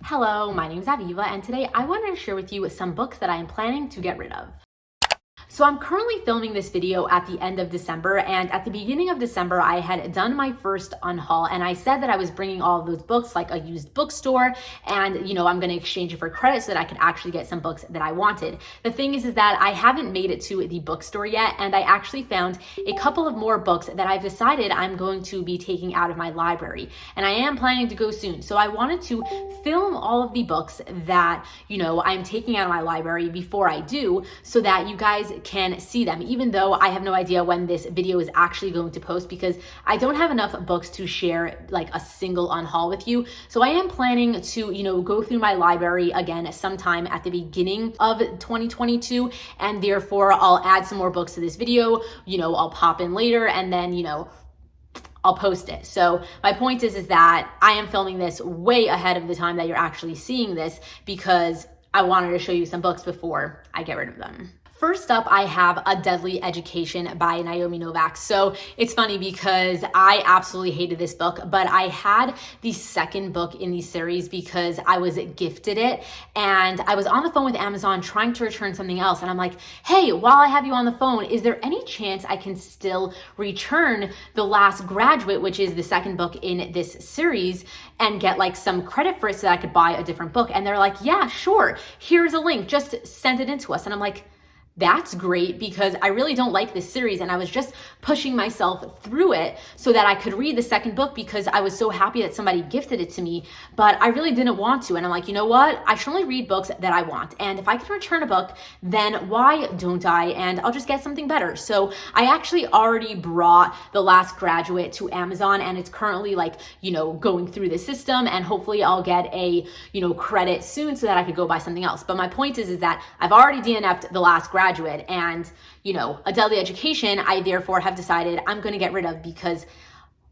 Hello, my name is Aviva, and today I wanted to share with you some books that I am planning to get rid of. So I'm currently filming this video at the end of December, and at the beginning of December, I had done my first unhaul, and I said that I was bringing all of those books like a used bookstore, and I'm going to exchange it for credit so that I could actually get some books that I wanted. The thing is that I haven't made it to the bookstore yet, and I actually found a couple of more books that I've decided I'm going to be taking out of my library, and I am planning to go soon. So I wanted to film all of the books that, I'm taking out of my library before I do, so that you guys can see them, even though I have no idea when this video is actually going to post, because I don't have enough books to share like a single unhaul with you. So I am planning to, go through my library again sometime at the beginning of 2022, and therefore I'll add some more books to this video. I'll pop in later, and then, I'll post it. So my point is that I am filming this way ahead of the time that you're actually seeing this, because I wanted to show you some books before I get rid of them. First up, I have A Deadly Education by Naomi Novik. So it's funny because I absolutely hated this book, but I had the second book in the series because I was gifted it, and I was on the phone with Amazon trying to return something else. And I'm like, hey, while I have you on the phone, is there any chance I can still return The Last Graduate, which is the second book in this series, and get like some credit for it so that I could buy a different book? And they're like, yeah, sure. Here's a link. Just send it in to us. And I'm like, that's great, because I really don't like this series, and I was just pushing myself through it so that I could read the second book because I was so happy that somebody gifted it to me, but I really didn't want to. And I'm like, you know what? I should only read books that I want. And if I can return a book, then why don't I? And I'll just get something better. So I actually already brought The Last Graduate to Amazon, and it's currently like, going through the system, and hopefully I'll get a, credit soon so that I could go buy something else. But my point is that I've already DNF'd The Last Graduate, and A Deadly Education, I therefore have decided I'm going to get rid of because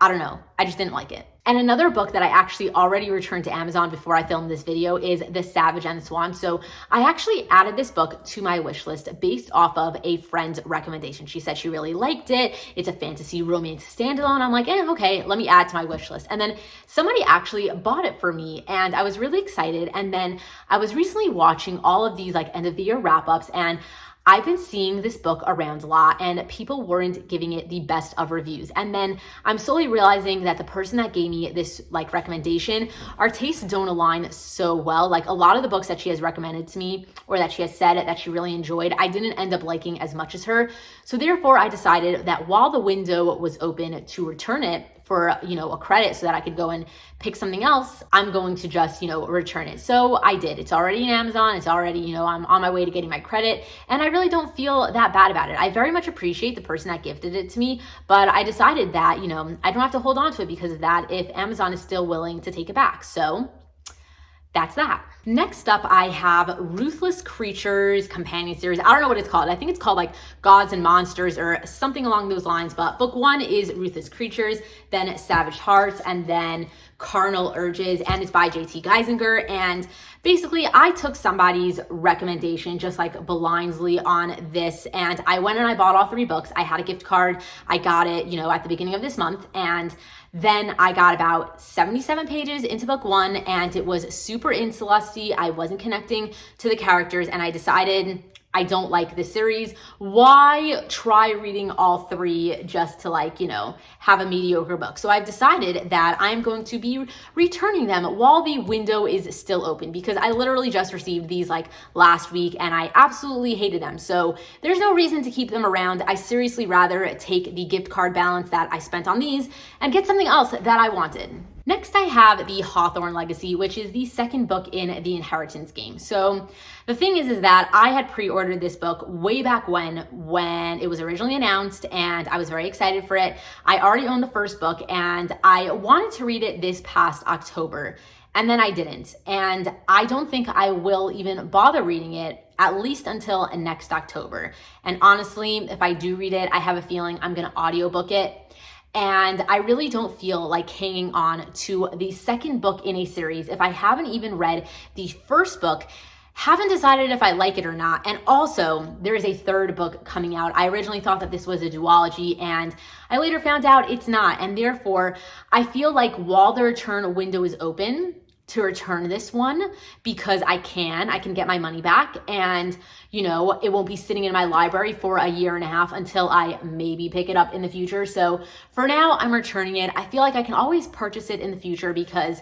I don't know, I just didn't like it. And another book that I actually already returned to Amazon before I filmed this video is The Savage and the Swan. So I actually added this book to my wish list based off of a friend's recommendation. She said she really liked it. It's a fantasy romance standalone. I'm like, okay, let me add to my wish list. And then somebody actually bought it for me, and I was really excited. And then I was recently watching all of these like end of the year wrap-ups, and I've been seeing this book around a lot, and people weren't giving it the best of reviews. And then I'm slowly realizing that the person that gave me this like recommendation, our tastes don't align so well. Like a lot of the books that she has recommended to me, or that she has said that she really enjoyed, I didn't end up liking as much as her. So therefore I decided that while the window was open to return it for, a credit so that I could go and pick something else, I'm going to just, return it. So I did. It's already in Amazon. It's already, I'm on my way to getting my credit, and I really don't feel that bad about it. I very much appreciate the person that gifted it to me, but I decided that, I don't have to hold on to it because of that if Amazon is still willing to take it back. So that's that. Next up, I have Ruthless Creatures companion series. I don't know what it's called. I think it's called like Gods and Monsters or something along those lines. But book one is Ruthless Creatures, then Savage Hearts, and then Carnal Urges. And it's by J.T. Geisinger. And basically, I took somebody's recommendation just like blindly on this. And I went and I bought all three books. I had a gift card. I got it, at the beginning of this month. And then I got about 77 pages into book one, and it was super incelusty. I wasn't connecting to the characters, and I decided I don't like this series. Why try reading all three just to have a mediocre book? So I've decided that I'm going to be returning them while the window is still open, because I literally just received these like last week and I absolutely hated them. So there's no reason to keep them around. I seriously rather take the gift card balance that I spent on these and get something else that I wanted. Next, I have The Hawthorne Legacy, which is the second book in the Inheritance game. So the thing is that I had pre-ordered this book way back when it was originally announced, and I was very excited for it. I already owned the first book, and I wanted to read it this past October, and then I didn't. And I don't think I will even bother reading it at least until next October. And honestly, if I do read it, I have a feeling I'm gonna audiobook it. And I really don't feel like hanging on to the second book in a series if I haven't even read the first book, haven't decided if I like it or not. And also, there is a third book coming out. I originally thought that this was a duology, and I later found out it's not. And therefore, I feel like while the return window is open to return this one because I can get my money back, and it won't be sitting in my library for a year and a half until I maybe pick it up in the future. So for now, I'm returning it. I feel like I can always purchase it in the future because,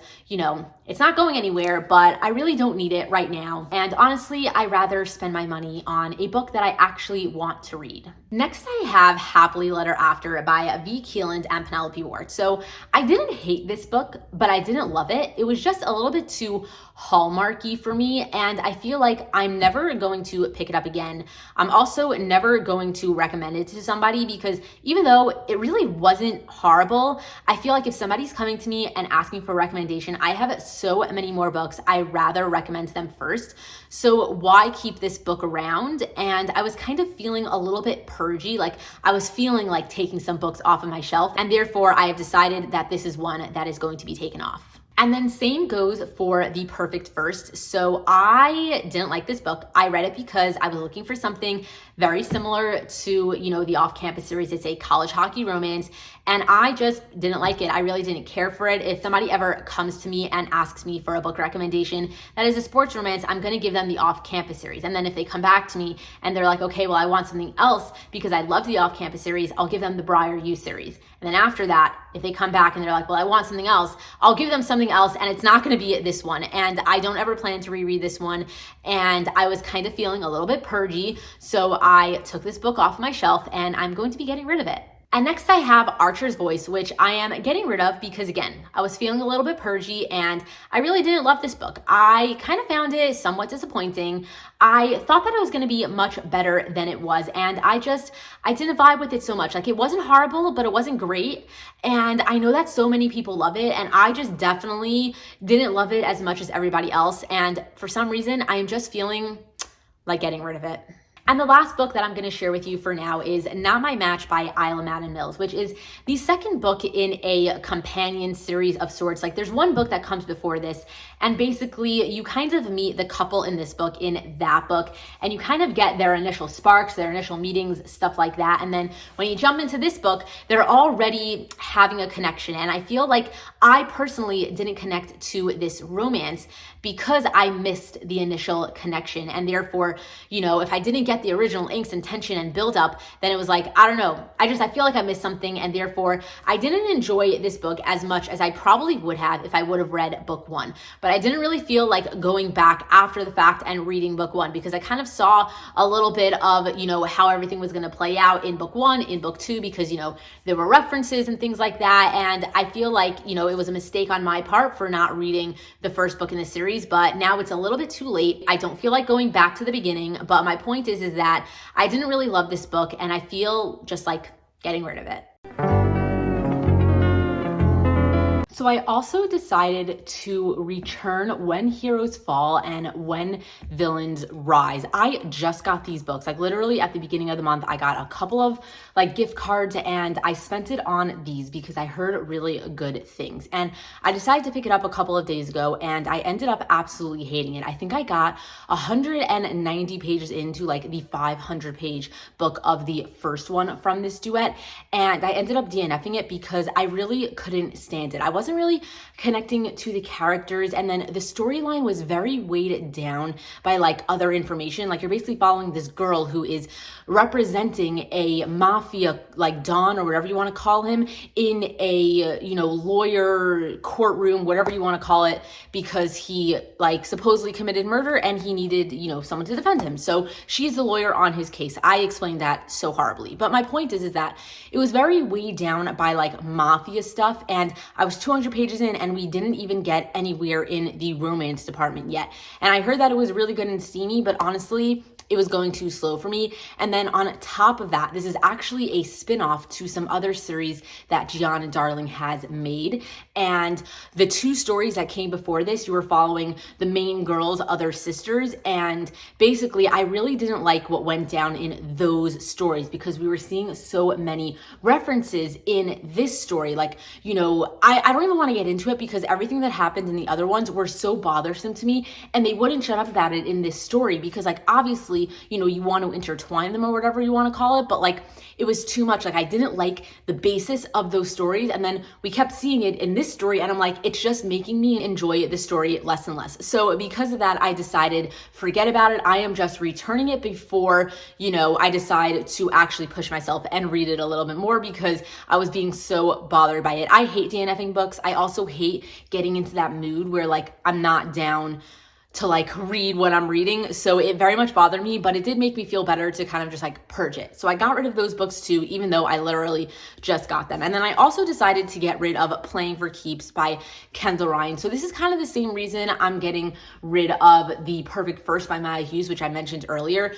it's not going anywhere, but I really don't need it right now. And honestly, I rather spend my money on a book that I actually want to read. Next, I have Happily Letter After by V. Keeland and Penelope Ward. So I didn't hate this book, but I didn't love it. It was just a little bit too Hallmarky for me, and I feel like I'm never going to pick it up again. I'm also never going to recommend it to somebody because even though it really wasn't horrible, I feel like if somebody's coming to me and asking for a recommendation, I have so many more books I rather recommend them first. So why keep this book around? And I was kind of feeling a little bit purgy, like I was feeling like taking some books off of my shelf, and therefore I have decided that this is one that is going to be taken off. And then same goes for The Perfect First. So I didn't like this book. I read it because I was looking for something very similar to, the off-campus series. It's a college hockey romance, and I just didn't like it. I really didn't care for it. If somebody ever comes to me and asks me for a book recommendation that is a sports romance, I'm going to give them the off-campus series. And then if they come back to me and they're like, okay, well, I want something else because I love the off-campus series, I'll give them the Briar U series. And then after that, if they come back and they're like, well, I want something else, I'll give them something else, and it's not going to be this one. And I don't ever plan to reread this one. And I was kind of feeling a little bit purgy, so I took this book off my shelf and I'm going to be getting rid of it. And next I have Archer's Voice, which I am getting rid of because, again, I was feeling a little bit purgy and I really didn't love this book. I kind of found it somewhat disappointing. I thought that it was going to be much better than it was, and I didn't vibe with it so much. Like, it wasn't horrible, but it wasn't great, and I know that so many people love it, and I just definitely didn't love it as much as everybody else, and for some reason, I am just feeling like getting rid of it. And the last book that I'm going to share with you for now is Not My Match by Isla Madden Mills, which is the second book in a companion series of sorts. Like, there's one book that comes before this, and basically you kind of meet the couple in this book in that book, and you kind of get their initial sparks, their initial meetings, stuff like that. And then when you jump into this book, they're already having a connection. And I feel like I personally didn't connect to this romance because I missed the initial connection. And therefore, if I didn't get the original angst and tension and build up, then it was like, I don't know. I feel like I missed something. And therefore, I didn't enjoy this book as much as I probably would have if I would have read book one. But I didn't really feel like going back after the fact and reading book one because I kind of saw a little bit of, how everything was going to play out in book one, in book two, because, there were references and things like that. And I feel like, it was a mistake on my part for not reading the first book in the series, but now it's a little bit too late. I don't feel like going back to the beginning, but my point is that I didn't really love this book, and I feel just like getting rid of it. So I also decided to return When Heroes Fall and When Villains Rise. I just got these books, like literally at the beginning of the month. I got a couple of gift cards and I spent it on these because I heard really good things. And I decided to pick it up a couple of days ago and I ended up absolutely hating it. I think I got 190 pages into the 500 page book of the first one from this duet. And I ended up DNFing it because I really couldn't stand it. I wasn't really connecting to the characters, and then the storyline was very weighed down by other information. You're basically following this girl who is representing a mafia Don or whatever you want to call him in a lawyer courtroom, whatever you want to call it, because he supposedly committed murder and he needed someone to defend him. So she's the lawyer on his case. I explained that so horribly, but my point is that it was very weighed down by mafia stuff, and I was 200 pages in and we didn't even get anywhere in the romance department yet. And I heard that it was really good and steamy, but honestly, it was going too slow for me. And then on top of that, this is actually a spin-off to some other series that Gianna Darling has made. And the two stories that came before this, you were following the main girl's other sisters. And basically, I really didn't like what went down in those stories because we were seeing so many references in this story. I don't even want to get into it because everything that happened in the other ones were so bothersome to me, and they wouldn't shut up about it in this story because obviously, you want to intertwine them or whatever you want to call it, but it was too much. I didn't like the basis of those stories, and then we kept seeing it in this story and I'm like, it's just making me enjoy the story less and less. So because of that, I decided, forget about it. I am just returning it before, I decide to actually push myself and read it a little bit more because I was being so bothered by it. I hate DNFing books. I also hate getting into that mood where like I'm not down to like read what I'm reading. So it very much bothered me, but it did make me feel better to kind of just like purge it. So I got rid of those books too, even though I literally just got them. And then I also decided to get rid of Playing for Keeps by Kendall Ryan. So this is kind of the same reason I'm getting rid of The Perfect First by Maya Hughes, which I mentioned earlier.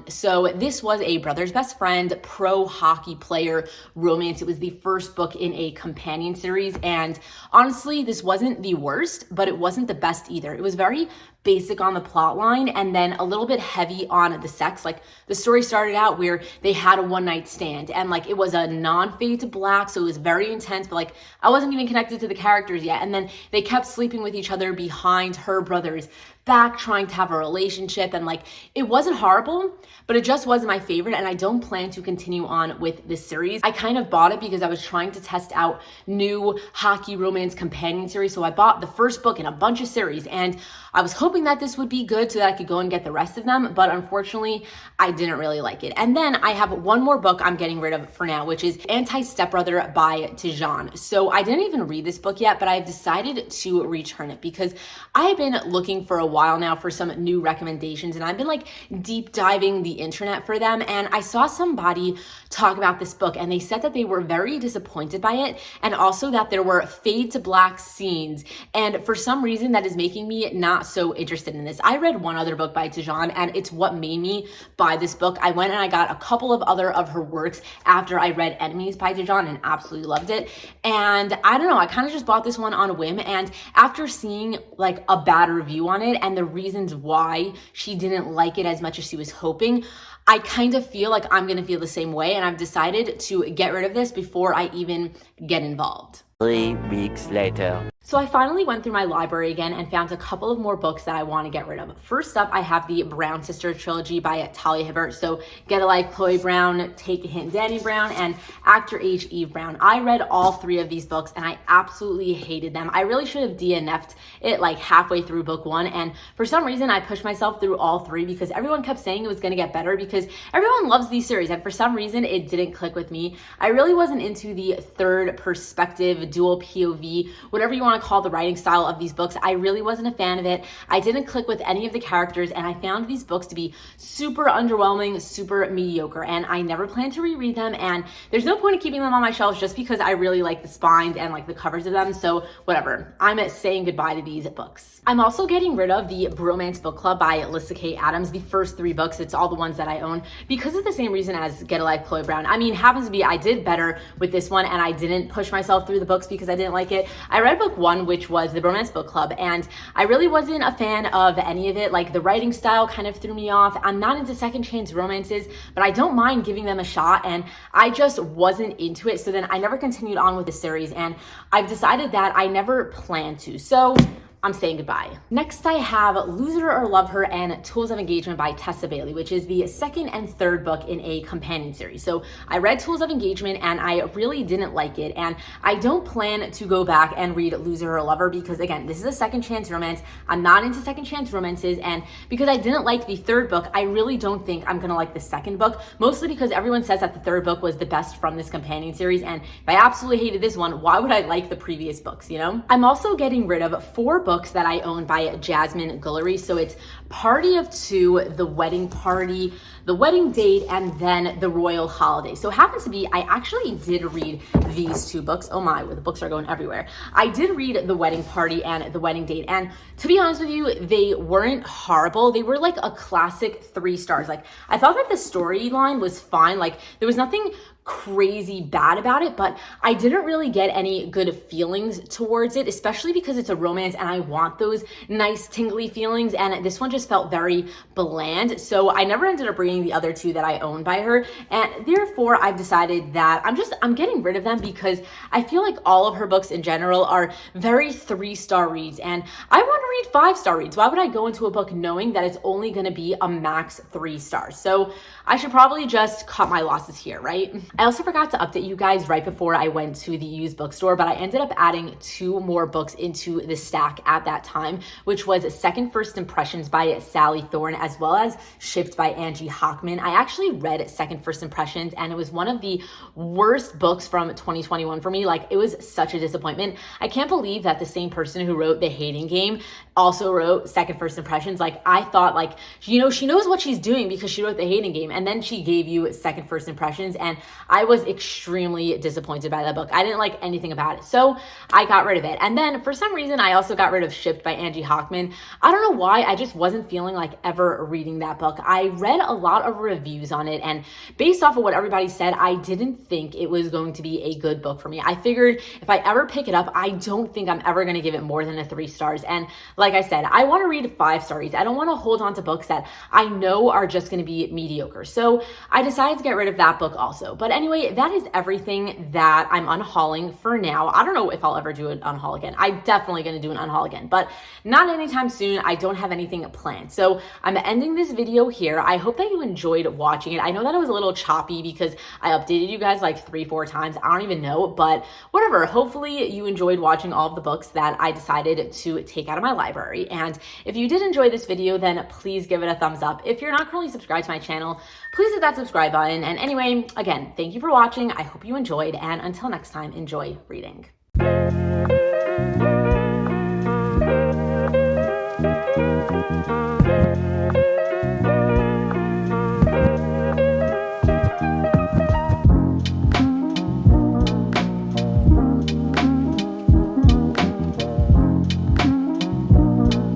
So this was a brother's best friend, pro hockey player romance. It was the first book in a companion series. And honestly, this wasn't the worst, but it wasn't the best either. It was very basic on the plot line and then a little bit heavy on the sex. Like the story started out where they had a one night stand and like it was a non-fade to black, so it was very intense, but like I wasn't even connected to the characters yet. And then they kept sleeping with each other behind her brother's back, trying to have a relationship, and like it wasn't horrible, but it just wasn't my favorite, and I don't plan to continue on with this series. I kind of bought it because I was trying to test out new hockey romance companion series, so I bought the first book in a bunch of series, and I was hoping that this would be good so that I could go and get the rest of them, but unfortunately I didn't really like it. And then I have one more book I'm getting rid of for now, which is Anti-Stepbrother by Tijan. So I didn't even read this book yet, but I've decided to return it because I've been looking for a while now for some new recommendations, and I've been like deep diving the internet for them, and I saw somebody talk about this book and they said that they were very disappointed by it, and also that there were fade to black scenes, and for some reason that is making me not so interested in this. I read one other book by Tijan and it's what made me buy this book. I went and I got a couple of other of her works after I read Enemies by Tijan and absolutely loved it, and I don't know, I kind of just bought this one on a whim, and after seeing like a bad review on it and the reasons why she didn't like it as much as she was hoping, I kind of feel like I'm gonna feel the same way, and I've decided to get rid of this before I even get involved. 3 weeks later. So I finally went through my library again and found a couple of more books that I want to get rid of. First up, I have the Brown Sister trilogy by Talia Hibbert. So Get a Life, Chloe Brown, Take a Hint, Danny Brown, and Actor Age, Eve Brown. I read all three of these books and I absolutely hated them. I really should have DNF'd it like halfway through book one, and for some reason I pushed myself through all three because everyone kept saying it was going to get better because everyone loves these series, and for some reason it didn't click with me. I really wasn't into the third perspective, dual POV, whatever you want to call the writing style of these books. I really wasn't a fan of it. I didn't click with any of the characters, and I found these books to be super underwhelming, super mediocre, and I never plan to reread them, and there's no point in keeping them on my shelves just because I really like the spines and like the covers of them, so whatever. I'm saying goodbye to these books. I'm also getting rid of the Bromance Book Club by Alyssa K. Adams, the first three books. It's all the ones that I own because of the same reason as Get a Life, Chloe Brown. I mean, happens to be I did better with this one and I didn't push myself through the books because I didn't like it. I read book one, which was the Bromance Book Club, and I really wasn't a fan of any of it. Like the writing style kind of threw me off. I'm not into second chance romances, but I don't mind giving them a shot, and I just wasn't into it. So then I never continued on with the series, and I've decided that I never plan to. So I'm saying goodbye. Next, I have Lose Her or Love Her and Tools of Engagement by Tessa Bailey, which is the second and third book in a companion series. So I read Tools of Engagement and I really didn't like it, and I don't plan to go back and read Lose Her or Love Her because, again, this is a second chance romance. I'm not into second chance romances, and because I didn't like the third book, I really don't think I'm gonna like the second book, mostly because everyone says that the third book was the best from this companion series, and if I absolutely hated this one, why would I like the previous books, you know? I'm also getting rid of 4 books that I own by Jasmine Guillory. So it's Party of Two, The Wedding Party, The Wedding Date, and then The Royal Holiday. So it happens to be, I actually did read these 2 books. Oh my, the books are going everywhere. I did read The Wedding Party and The Wedding Date, and to be honest with you, they weren't horrible. They were like a classic 3 stars. Like I thought that the storyline was fine. Like there was nothing crazy bad about it, but I didn't really get any good feelings towards it, especially because it's a romance and I want those nice tingly feelings, and this one just felt very bland. So I never ended up reading the other 2 that I owned by her, and therefore I've decided that I'm getting rid of them because I feel like all of her books in general are very 3-star reads, and I want to read 5-star reads. Why would I go into a book knowing that it's only going to be a max 3 stars? So I should probably just cut my losses here, right? I also forgot to update you guys right before I went to the used bookstore, but I ended up adding 2 more books into the stack at that time, which was Second First Impressions by Sally Thorne, as well as Shipped by Angie Hockman. I actually read Second First Impressions, and it was one of the worst books from 2021 for me. Like, it was such a disappointment. I can't believe that the same person who wrote The Hating Game also wrote Second First Impressions. Like, I thought, like, you know, she knows what she's doing because she wrote The Hating Game, and then she gave you Second First Impressions, and I was extremely disappointed by that book. I didn't like anything about it, so I got rid of it. And then for some reason, I also got rid of Shipped by Angie Hockman. I don't know why, I just wasn't feeling like ever reading that book. I read a lot of reviews on it, and based off of what everybody said, I didn't think it was going to be a good book for me. I figured if I ever pick it up, I don't think I'm ever going to give it more than a 3 stars. And like I said, I want to read 5 stories. I don't want to hold on to books that I know are just going to be mediocre. So I decided to get rid of that book also. But anyway, that is everything that I'm unhauling for now. I don't know if I'll ever do an unhaul again. I'm definitely going to do an unhaul again, but not anytime soon. I don't have anything planned. So I'm ending this video here. I hope that you enjoyed watching it. I know that it was a little choppy because I updated you guys like 3-4 times. I don't even know, but whatever. Hopefully you enjoyed watching all of the books that I decided to take out of my library. And if you did enjoy this video, then please give it a thumbs up. If you're not currently subscribed to my channel, please hit that subscribe button. And anyway, again, thank you for watching. I hope you enjoyed, and until next time, enjoy reading.